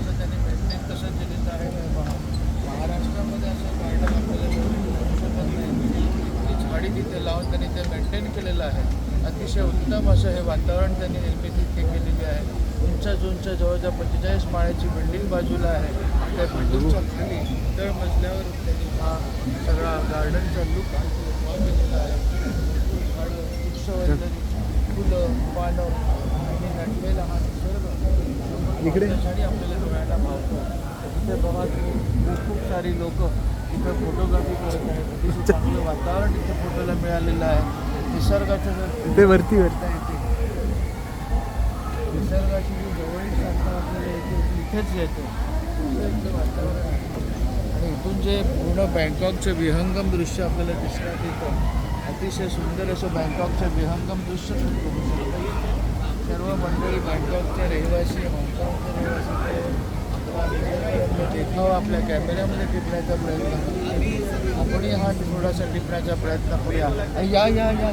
गार्डनचं त्यांनी मेंटेन कसं केलेलं आहे महाराष्ट्रामध्ये असं गार्डन आपल्याला मिळू शकत नाही. ती झाडी तिथे लावून त्यांनी ते मेंटेन केलेलं आहे. अतिशय उत्तम असं हे वातावरण त्यांनी निर्मिती इथे केलेली आहे. उंच जवळजवळ 45 माळ्याची बिल्डिंग बाजूला आहे. त्या बिल्डिंगच्या खाली तळ मजल्यावर त्यांनी हा सगळा गार्डनचा लुक केलेला आहे. वृक्षवल्लरी, फुलं, पानं आणि नटलेला हा निसर्ग इकडे आपल्याला डोळ्याला भावतो. इथे बघा खूप सारी लोक इथे फोटोग्राफी करत आहेत. अतिशय चांगलं वातावरण इथे फोटोला मिळालेलं आहे. निसर्गाचं जर ते वरती करता येते, निसर्गाची जी जवळीक साधता आपल्याला इथेच येते. इथलं वातावरण आहे. आणि इथून जे पूर्ण बँकॉकचं विहंगम दृश्य आपल्याला दिसण्यात येतं. अतिशय सुंदर असं बँकॉकचं विहंगम दृश्य बघू शकतो. सर्व मंडळी बँकॉकचे रहिवासी, हाँगकाँगचे रहिवासी देखावा आपल्या कॅमेऱ्यामध्ये टिपण्याचा प्रयत्न करतो. आपणही हा थोडासा टिपण्याचा प्रयत्न करूया. या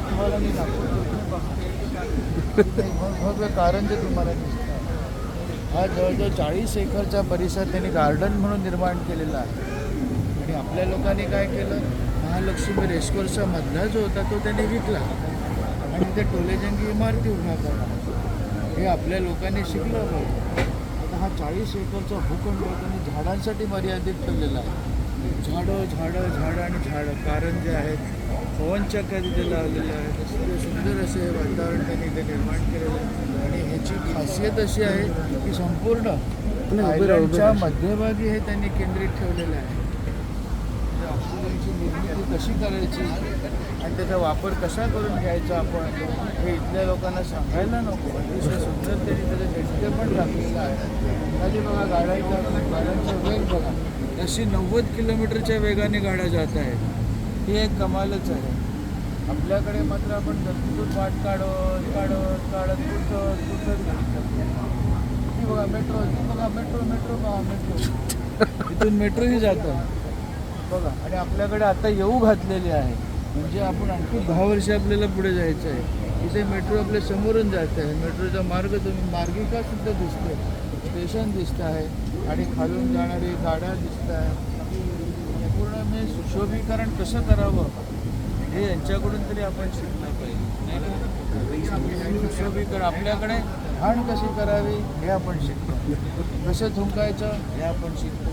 तुम्हाला मी दाखवतो. भव्य कारंजे तुम्हाला दिसतं. हा जवळजवळ 40 एकरचा परिसर त्यांनी गार्डन म्हणून निर्माण केलेला आहे. आणि आपल्या लोकांनी काय केलं, महालक्ष्मी रेसकोर्सचा मधला जो होता तो त्यांनी विकला आणि ते टोलेजंगी इमारती उभ्या करणार. हे आपल्या लोकांनी शिकलं पाहिजे. आता हा 40 एकरचा भूखंड त्यांनी झाडांसाठी मर्यादित ठेवलेला आहे. झाडं आणि झाडं कारंजे आहेत, पवनचक्क्या तिथे लावलेलं आहे. तसं सुंदर असे हे वातावरण त्यांनी इथे निर्माण केलेलं आहे. आणि ह्याची खासियत अशी आहे की संपूर्ण आयलंडच्या मध्यभागी हे त्यांनी केंद्रित ठेवलेलं आहे. ऑक्सिजनची निर्मिती कशी करायची आणि त्याचा वापर कसा करून घ्यायचा आपण हे इथल्या लोकांना सांगायला नको. अतिशय सुंदर त्यांनी त्याचं डिस्प्ले पण टाकलेलं आहे. खाली बघा गाड्यांचा वेग बघा. अशी 90 किलोमीटरच्या वेगाने गाड्या जात आहेत. ही एक कमालच आहे. आपल्याकडे मात्र आपण दत्तून वाट काढत कुठं बघा मेट्रो इथून मेट्रोही जातं बघा. आणि आपल्याकडे आता येऊ घातलेली आहे. म्हणजे आपण आणखी 10 वर्ष आपल्याला पुढे जायचं आहे. इथे मेट्रो आपल्या समोरून जात आहे. मेट्रोचा मार्गिका सुद्धा दिसते, स्टेशन दिसतं आहे आणि खालून जाणारी गाड्या दिसत आहे. पूर्ण मी सुशोभीकरण कसं करावं हे यांच्याकडून तरी आपण शिकलं पाहिजे. सुशोभीकरण आपल्याकडे घाण कशी करावी हे आपण शिकतो. कसं थुंकायचं हे आपण शिकतो.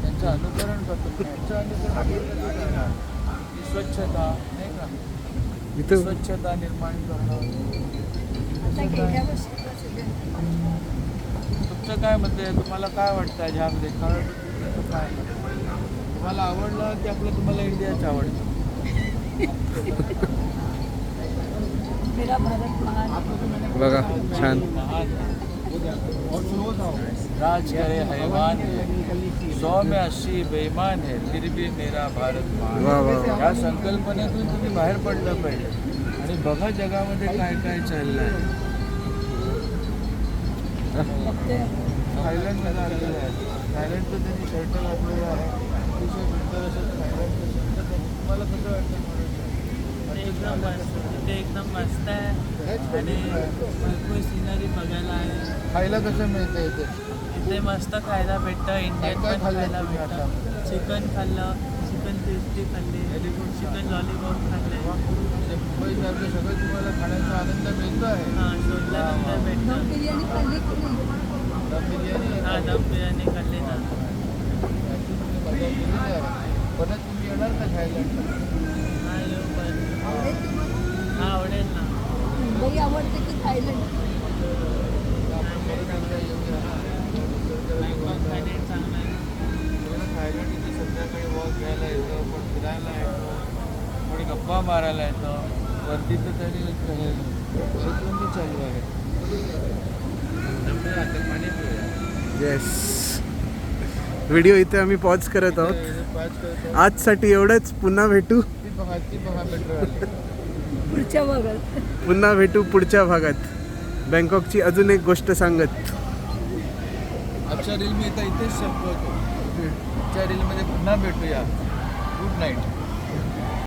त्यांचं अनुकरण करतो. त्यांचं अनुकरण स्वच्छता नाही का, इथं स्वच्छता निर्माण करणं. तुमचं काय मत आहे? तुम्हाला काय वाटतं ह्यामध्ये काय तुम्हाला आवडलं की आपलं तुम्हाला इंडियाच आवडतं? बघा छान. राज करे हैवान है, 100 में 80 बेईमान है, फिर भी मेरा भारत महान. या संकल्पनेतून तुम्ही बाहेर पडलं पाहिजे आणि बघा जगामध्ये काय काय चाललं आहे. थायलंडमध्ये आलेलं आहे. थायलंडचं त्यांनी शर्ट घातलेलं आहे. अतिशय सुंदर असं थायलंडचं शर्ट. तुम्हाला कसं वाटतं? एकदम मस्त आहे आणि भरपूर सिनरी बघायला आहे. खायला कसं मिळतं इथे? इथे मस्त खायला भेटतं. इंडियन पण खायला भेटतं. चिकन खाल्लं, चिकन क्रिस्पी खाल्ली, चिकन लॉलीपॉप खाल्ले. मुंबईसारखं सगळं तुम्हाला खाण्याचा आनंद मिळतो आहे. हां, शोधल्यानंतर भेटतं. दम बिर्याणी हां, दम बिर्याणी खाल्ली ना. परत तुम्ही येणार का थायलंडला? हां, येऊ पण. हां, आवडेल ना. मुंबई आवडते की थायलंड? थायलंड चांगलं आहे. थायलंड इथे संध्याकाळी वॉक घ्यायला येतं, पण फिरायला येतो, कोणी गप्पा मारायला येतं. वरती तर तरी बंदी चालू आहे. येस. व्हिडिओ इथे आम्ही पॉज करत आहोत. आजसाठी एवढंच. पुन्हा भेटू. ती बघा मेट्रो पुढच्या भागात. पुन्हा भेटू पुढच्या भागात बँकॉकची अजून एक गोष्ट सांगत. आजच्या रील मी इथेच संपवतो. आजच्या रीलमध्ये पुन्हा भेटूया. Good night.